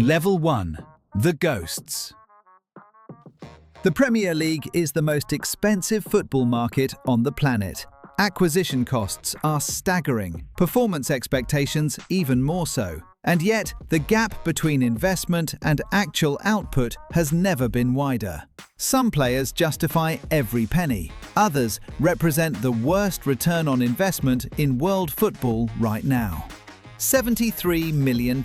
Level 1. The Ghosts. The Premier League is the most expensive football market on the planet. Acquisition costs are staggering, performance expectations even more so. And yet, the gap between investment and actual output has never been wider. Some players justify every penny. Others represent the worst return on investment in world football right now. £73 million.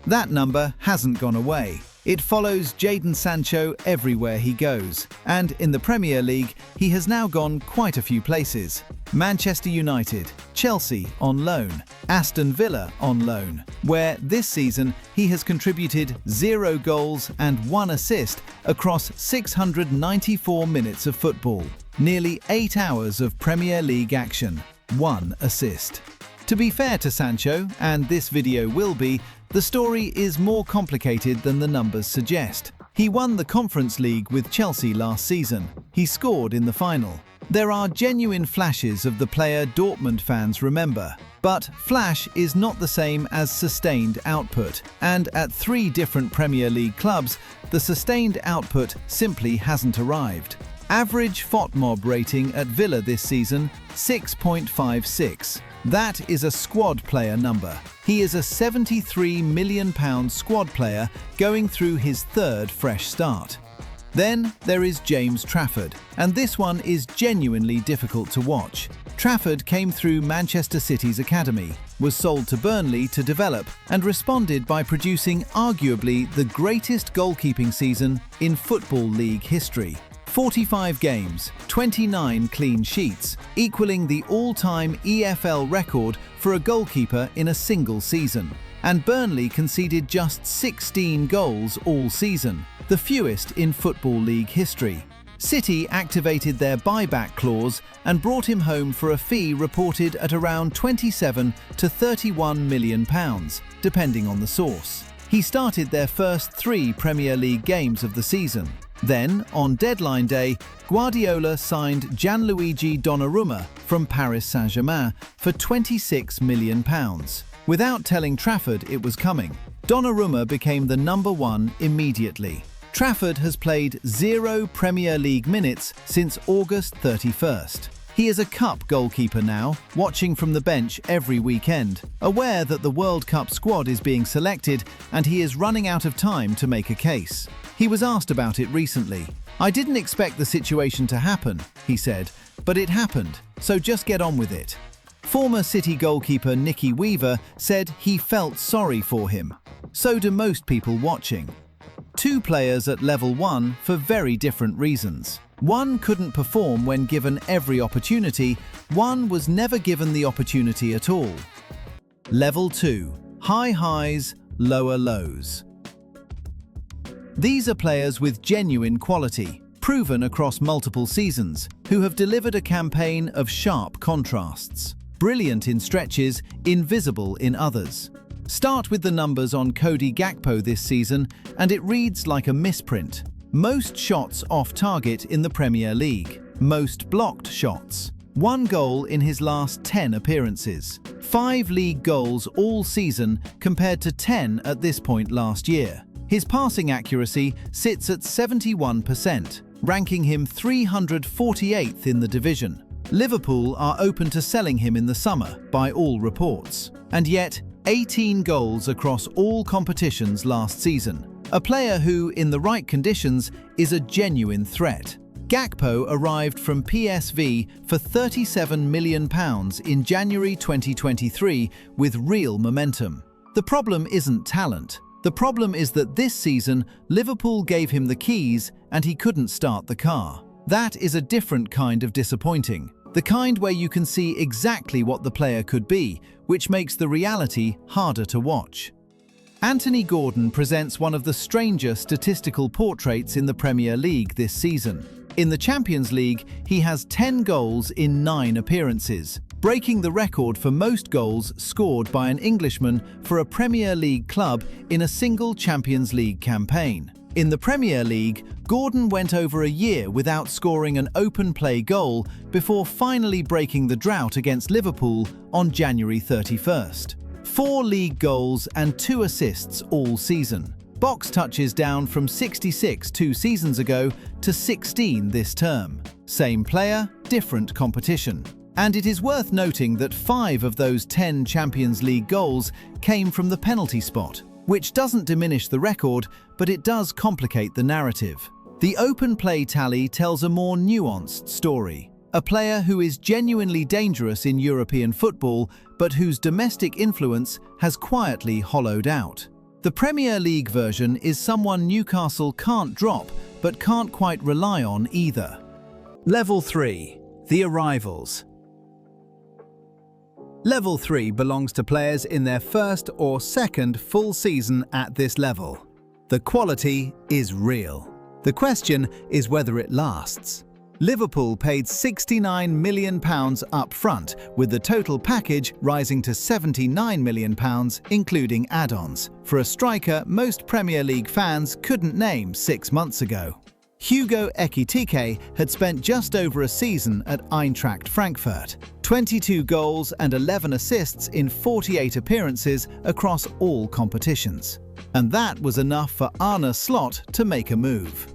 That number hasn't gone away. It follows Jadon Sancho everywhere he goes, and in the Premier League, he has now gone quite a few places. Manchester United, Chelsea on loan, Aston Villa on loan, where this season he has contributed 0 goals and 1 assist across 694 minutes of football. Nearly 8 hours of Premier League action, 1 assist. To be fair to Sancho, and this video will be, the story is more complicated than the numbers suggest. He won the Conference League with Chelsea last season. He scored in the final. There are genuine flashes of the player Dortmund fans remember. But flash is not the same as sustained output, and at 3 different Premier League clubs, the sustained output simply hasn't arrived. Average FOTMOB rating at Villa this season, 6.56. That is a squad player number. He is a £73 million squad player going through his 3rd fresh start. Then there is James Trafford, and this one is genuinely difficult to watch. Trafford came through Manchester City's academy, was sold to Burnley to develop, and responded by producing arguably the greatest goalkeeping season in Football League history. 45 games, 29 clean sheets, equaling the all-time EFL record for a goalkeeper in a single season. And Burnley conceded just 16 goals all season, the fewest in Football League history. City activated their buyback clause and brought him home for a fee reported at around £27 to £31 million, depending on the source. He started their first 3 Premier League games of the season. Then, on deadline day, Guardiola signed Gianluigi Donnarumma from Paris Saint-Germain for £26 million. Without telling Trafford it was coming, Donnarumma became the number 1 immediately. Trafford has played 0 Premier League minutes since August 31st. He is a cup goalkeeper now, watching from the bench every weekend, aware that the World Cup squad is being selected and he is running out of time to make a case. He was asked about it recently. "I didn't expect the situation to happen," he said, "but it happened, so just get on with it." Former City goalkeeper Nicky Weaver said he felt sorry for him. So do most people watching. 2 players at level 1 for very different reasons. One couldn't perform when given every opportunity, one was never given the opportunity at all. Level 2. High highs, lower lows. These are players with genuine quality, proven across multiple seasons, who have delivered a campaign of sharp contrasts. Brilliant in stretches, invisible in others. Start with the numbers on Cody Gakpo this season, and it reads like a misprint. Most shots off target in the Premier League. Most blocked shots. 1 goal in his last 10 appearances. 5 league goals all season compared to 10 at this point last year. His passing accuracy sits at 71%, ranking him 348th in the division. Liverpool are open to selling him in the summer, by all reports. And yet, 18 goals across all competitions last season. A player who, in the right conditions, is a genuine threat. Gakpo arrived from PSV for £37 million in January 2023 with real momentum. The problem isn't talent. The problem is that this season, Liverpool gave him the keys and he couldn't start the car. That is a different kind of disappointing. The kind where you can see exactly what the player could be, which makes the reality harder to watch. Anthony Gordon presents one of the stranger statistical portraits in the Premier League this season. In the Champions League, he has 10 goals in 9 appearances, breaking the record for most goals scored by an Englishman for a Premier League club in a single Champions League campaign. In the Premier League, Gordon went over a year without scoring an open play goal before finally breaking the drought against Liverpool on January 31st. 4 league goals and 2 assists all season. Box touches down from 66 2 seasons ago to 16 this term. Same player, different competition. And it is worth noting that 5 of those 10 Champions League goals came from the penalty spot, which doesn't diminish the record, but it does complicate the narrative. The open play tally tells a more nuanced story. A player who is genuinely dangerous in European football, but whose domestic influence has quietly hollowed out. The Premier League version is someone Newcastle can't drop, but can't quite rely on either. Level 3. The Arrivals. Level 3 belongs to players in their first or second full season at this level. The quality is real. The question is whether it lasts. Liverpool paid £69 million up front, with the total package rising to £79 million, including add-ons, for a striker most Premier League fans couldn't name 6 months ago. Hugo Ekitike had spent just over a season at Eintracht Frankfurt, 22 goals and 11 assists in 48 appearances across all competitions. And that was enough for Arne Slot to make a move.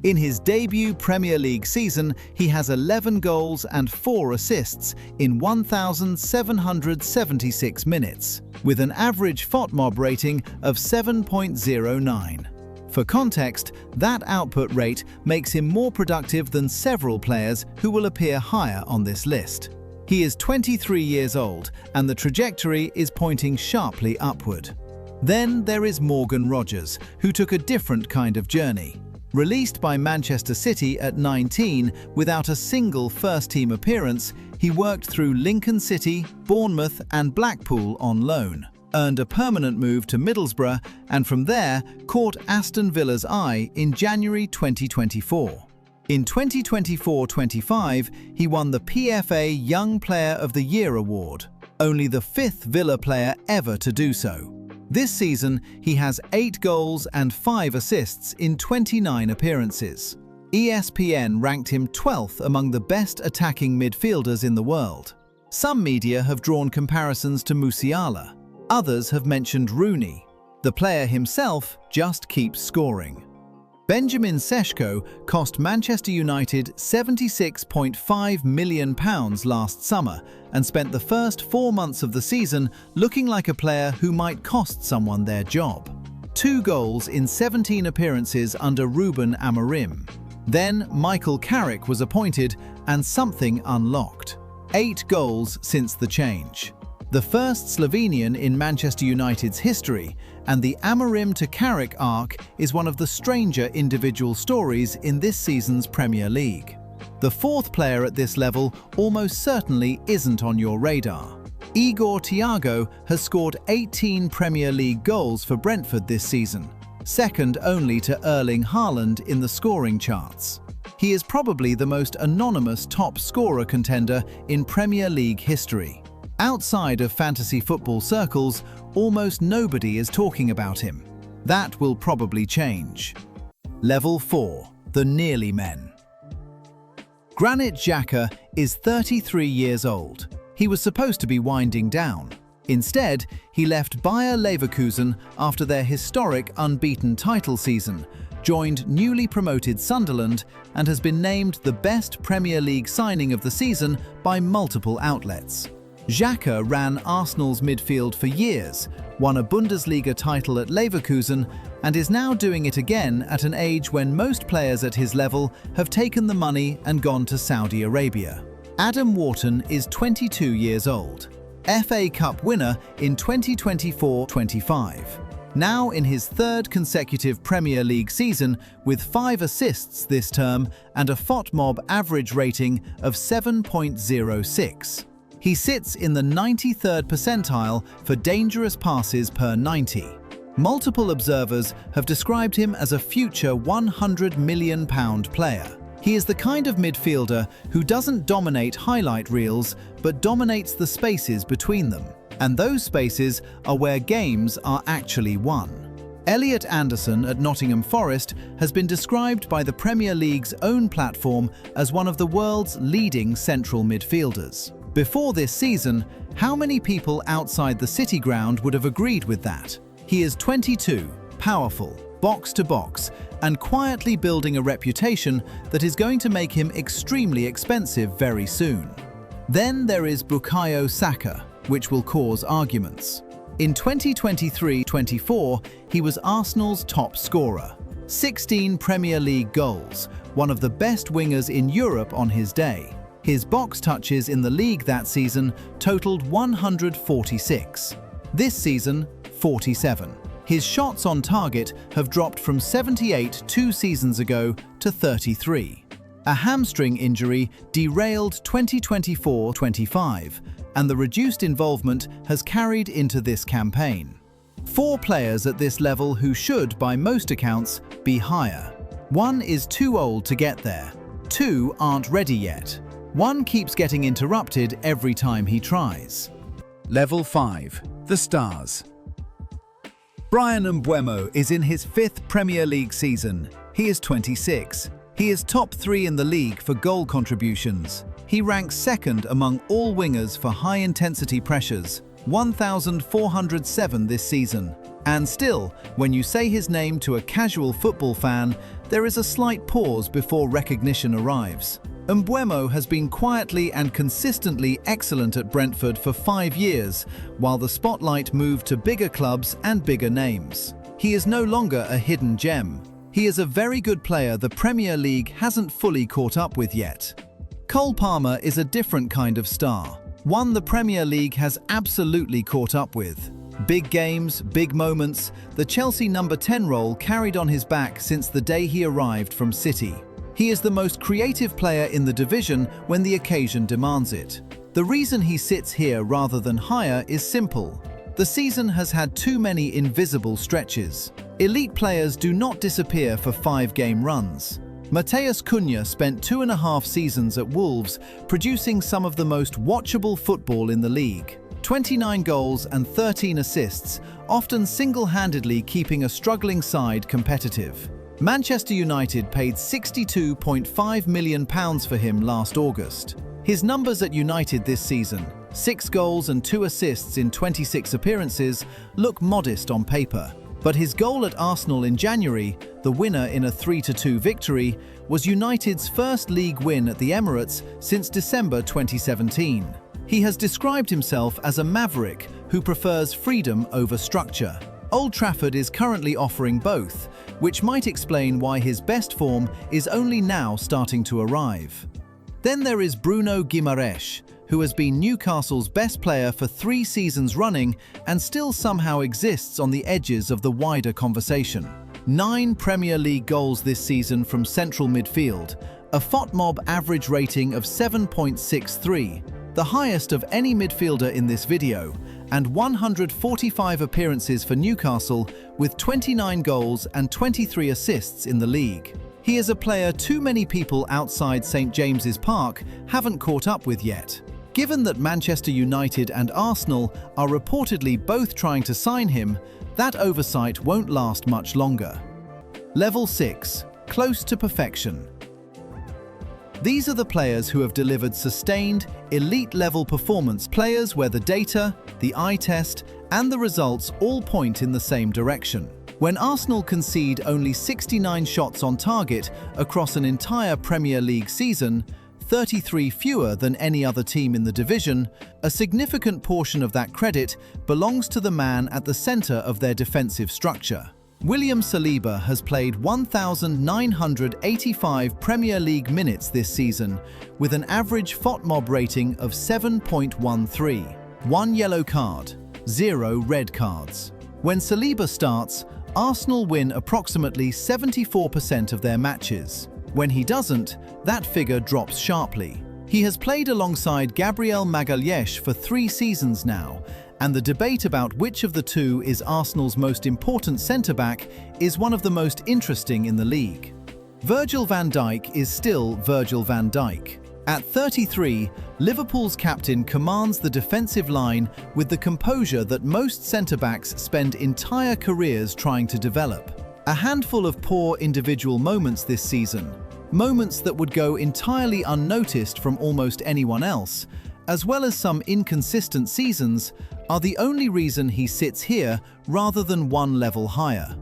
In his debut Premier League season, he has 11 goals and 4 assists in 1,776 minutes, with an average FOTMOB rating of 7.09. For context, that output rate makes him more productive than several players who will appear higher on this list. He is 23 years old, and the trajectory is pointing sharply upward. Then there is Morgan Rogers, who took a different kind of journey. Released by Manchester City at 19 without a single first-team appearance, he worked through Lincoln City, Bournemouth and Blackpool on loan, earned a permanent move to Middlesbrough, and from there caught Aston Villa's eye in January 2024. In 2024-25, he won the PFA Young Player of the Year award, only the 5th Villa player ever to do so. This season, he has 8 goals and 5 assists in 29 appearances. ESPN ranked him 12th among the best attacking midfielders in the world. Some media have drawn comparisons to Musiala. Others have mentioned Rooney. The player himself just keeps scoring. Benjamin Sesko cost Manchester United £76.5 million last summer and spent the first 4 months of the season looking like a player who might cost someone their job. 2 goals in 17 appearances under Ruben Amorim. Then Michael Carrick was appointed and something unlocked. 8 goals since the change. The first Slovenian in Manchester United's history, and the Amorim to Carrick arc is one of the stranger individual stories in this season's Premier League. The 4th player at this level almost certainly isn't on your radar. Igor Thiago has scored 18 Premier League goals for Brentford this season, second only to Erling Haaland in the scoring charts. He is probably the most anonymous top scorer contender in Premier League history. Outside of fantasy football circles, almost nobody is talking about him. That will probably change. Level 4. The Nearly Men. Granit Xhaka is 33 years old. He was supposed to be winding down. Instead, he left Bayer Leverkusen after their historic unbeaten title season, joined newly promoted Sunderland, and has been named the best Premier League signing of the season by multiple outlets. Xhaka ran Arsenal's midfield for years, won a Bundesliga title at Leverkusen, and is now doing it again at an age when most players at his level have taken the money and gone to Saudi Arabia. Adam Wharton is 22 years old, FA Cup winner in 2024-25. Now in his 3rd consecutive Premier League season with 5 assists this term and a FOTMOB average rating of 7.06. He sits in the 93rd percentile for dangerous passes per 90. Multiple observers have described him as a future £100 million player. He is the kind of midfielder who doesn't dominate highlight reels, but dominates the spaces between them. And those spaces are where games are actually won. Elliot Anderson at Nottingham Forest has been described by the Premier League's own platform as one of the world's leading central midfielders. Before this season, how many people outside the City ground would have agreed with that? He is 22, powerful, box to box, and quietly building a reputation that is going to make him extremely expensive very soon. Then there is Bukayo Saka, which will cause arguments. In 2023-24, he was Arsenal's top scorer. 16 Premier League goals, one of the best wingers in Europe on his day. His box touches in the league that season totaled 146. This season, 47. His shots on target have dropped from 78 2 seasons ago to 33. A hamstring injury derailed 2024-25, and the reduced involvement has carried into this campaign. 4 players at this level who should, by most accounts, be higher. 1 is too old to get there. 2 aren't ready yet. 1 keeps getting interrupted every time he tries. Level 5. The Stars. Bryan Mbeumo is in his 5th Premier League season. He is 26. He is top 3 in the league for goal contributions. He ranks 2nd among all wingers for high-intensity pressures, 1,407 this season. And still, when you say his name to a casual football fan, there is a slight pause before recognition arrives. Mbeumo has been quietly and consistently excellent at Brentford for 5 years, while the spotlight moved to bigger clubs and bigger names. He is no longer a hidden gem. He is a very good player the Premier League hasn't fully caught up with yet. Cole Palmer is a different kind of star, one the Premier League has absolutely caught up with. Big games, big moments, the Chelsea number 10 role carried on his back since the day he arrived from City. He is the most creative player in the division when the occasion demands it. The reason he sits here rather than higher is simple. The season has had too many invisible stretches. Elite players do not disappear for 5-game runs. Matheus Cunha spent 2.5 seasons at Wolves, producing some of the most watchable football in the league. 29 goals and 13 assists, often single-handedly keeping a struggling side competitive. Manchester United paid £62.5 million for him last August. His numbers at United this season, 6 goals and 2 assists in 26 appearances, look modest on paper. But his goal at Arsenal in January, the winner in a 3-2 victory, was United's first league win at the Emirates since December 2017. He has described himself as a maverick who prefers freedom over structure. Old Trafford is currently offering both, which might explain why his best form is only now starting to arrive. Then there is Bruno Guimaraes, who has been Newcastle's best player for 3 seasons running and still somehow exists on the edges of the wider conversation. 9 Premier League goals this season from central midfield, a FOTMOB average rating of 7.63, the highest of any midfielder in this video, and 145 appearances for Newcastle with 29 goals and 23 assists in the league. He is a player too many people outside St James's Park haven't caught up with yet. Given that Manchester United and Arsenal are reportedly both trying to sign him, that oversight won't last much longer. Level 6. Close to perfection. These are the players who have delivered sustained, elite-level performance, players where the data, the eye test, and the results all point in the same direction. When Arsenal concede only 69 shots on target across an entire Premier League season, 33 fewer than any other team in the division, a significant portion of that credit belongs to the man at the centre of their defensive structure. William Saliba has played 1,985 Premier League minutes this season, with an average FOTMOB rating of 7.13, 1 yellow card, 0 red cards. When Saliba starts, Arsenal win approximately 74% of their matches. When he doesn't, that figure drops sharply. He has played alongside Gabriel Magalhaes for 3 seasons now, and the debate about which of the two is Arsenal's most important centre-back is one of the most interesting in the league. Virgil van Dijk is still Virgil van Dijk. At 33, Liverpool's captain commands the defensive line with the composure that most centre-backs spend entire careers trying to develop. A handful of poor individual moments this season, moments that would go entirely unnoticed from almost anyone else, as well as some inconsistent seasons, are the only reason he sits here rather than one level higher.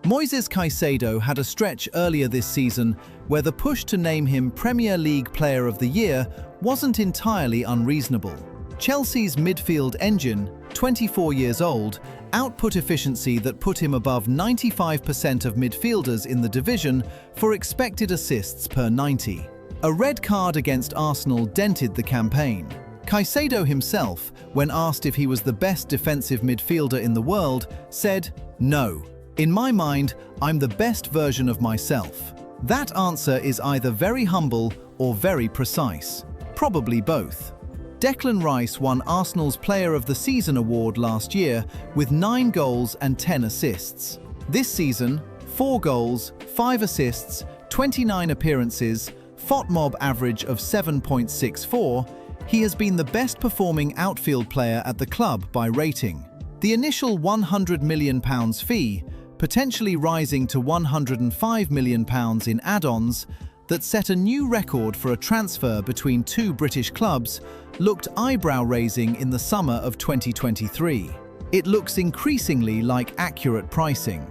Moises Caicedo had a stretch earlier this season where the push to name him Premier League Player of the Year wasn't entirely unreasonable. Chelsea's midfield engine, 24 years old, output efficiency that put him above 95% of midfielders in the division for expected assists per 90. A red card against Arsenal dented the campaign. Caicedo himself, when asked if he was the best defensive midfielder in the world, said, "No. In my mind, I'm the best version of myself." That answer is either very humble or very precise. Probably both. Declan Rice won Arsenal's Player of the Season award last year with 9 goals and 10 assists. This season, 4 goals, 5 assists, 29 appearances, FOTMOB average of 7.64, he has been the best performing outfield player at the club by rating. The initial £100 million fee, potentially rising to £105 million in add-ons, that set a new record for a transfer between two British clubs, looked eyebrow-raising in the summer of 2023. It looks increasingly like accurate pricing.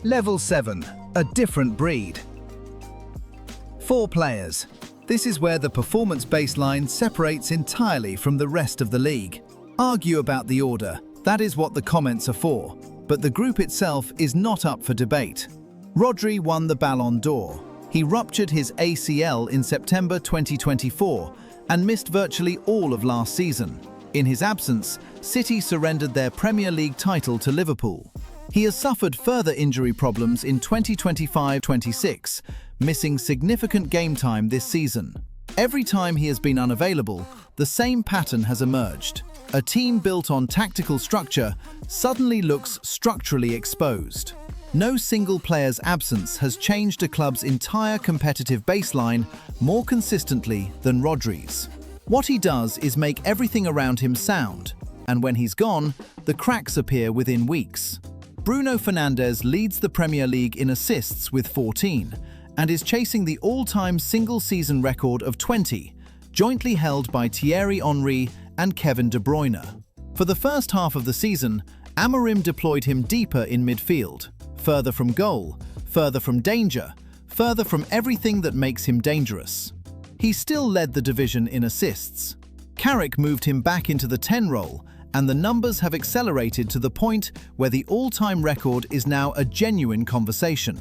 Level 7. A different breed. 4 players. This is where the performance baseline separates entirely from the rest of the league. Argue about the order, that is what the comments are for, but the group itself is not up for debate. Rodri won the Ballon d'Or. He ruptured his ACL in September 2024 and missed virtually all of last season. In his absence, City surrendered their Premier League title to Liverpool. He has suffered further injury problems in 2025-26, missing significant game time this season. Every time he has been unavailable, the same pattern has emerged. A team built on tactical structure suddenly looks structurally exposed. No single player's absence has changed a club's entire competitive baseline more consistently than Rodri's. What he does is make everything around him sound, and when he's gone, the cracks appear within weeks. Bruno Fernandes leads the Premier League in assists with 14, and is chasing the all-time single-season record of 20, jointly held by Thierry Henry and Kevin De Bruyne. For the first half of the season, Amorim deployed him deeper in midfield, further from goal, further from danger, further from everything that makes him dangerous. He still led the division in assists. Carrick moved him back into the 10 role, and the numbers have accelerated to the point where the all-time record is now a genuine conversation.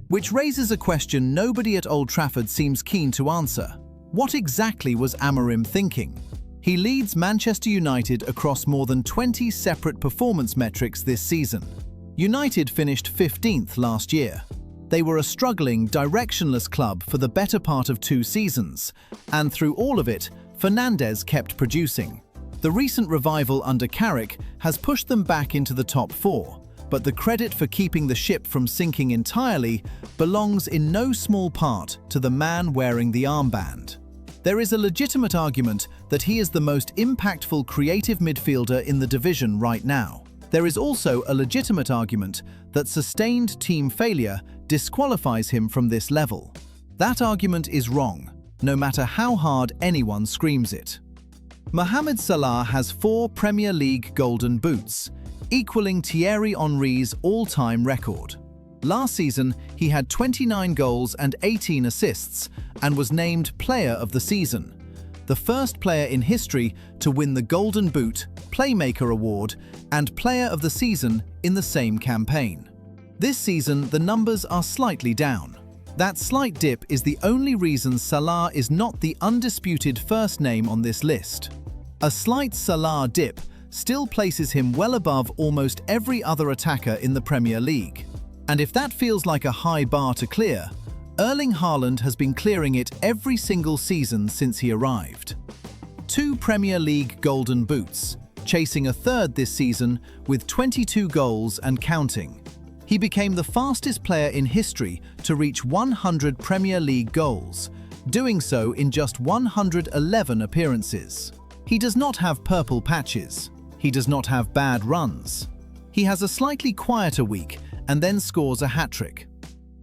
Which raises a question nobody at Old Trafford seems keen to answer. What exactly was Amorim thinking? He leads Manchester United across more than 20 separate performance metrics this season. United finished 15th last year. They were a struggling, directionless club for the better part of 2 seasons, and through all of it, Fernandes kept producing. The recent revival under Carrick has pushed them back into the top 4, but the credit for keeping the ship from sinking entirely belongs in no small part to the man wearing the armband. There is a legitimate argument that he is the most impactful creative midfielder in the division right now. There is also a legitimate argument that sustained team failure disqualifies him from this level. That argument is wrong, no matter how hard anyone screams it. Mohamed Salah has 4 Premier League Golden Boots, equaling Thierry Henry's all-time record. Last season, he had 29 goals and 18 assists and was named Player of the Season, the first player in history to win the Golden Boot, Playmaker Award, and Player of the Season in the same campaign. This season, the numbers are slightly down. That slight dip is the only reason Salah is not the undisputed first name on this list. A slight Salah dip still places him well above almost every other attacker in the Premier League. And if that feels like a high bar to clear, Erling Haaland has been clearing it every single season since he arrived. 2 Premier League Golden Boots, chasing a third this season with 22 goals and counting. He became the fastest player in history to reach 100 Premier League goals, doing so in just 111 appearances. He does not have purple patches. He does not have bad runs. He has a slightly quieter week and then scores a hat-trick.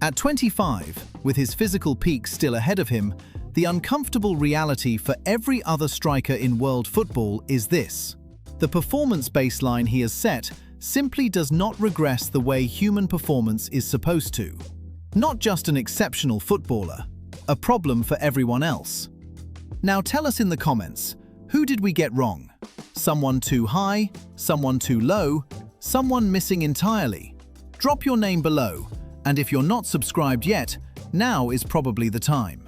At 25, with his physical peak still ahead of him, The uncomfortable reality for every other striker in world football is this: the performance baseline he has set simply does not regress the way human performance is supposed to. Not just an exceptional footballer, a problem for everyone else. Now tell us in the comments, who did we get wrong? Someone too high? Someone too low? Someone missing entirely? Drop your name below, and if you're not subscribed yet, now is probably the time.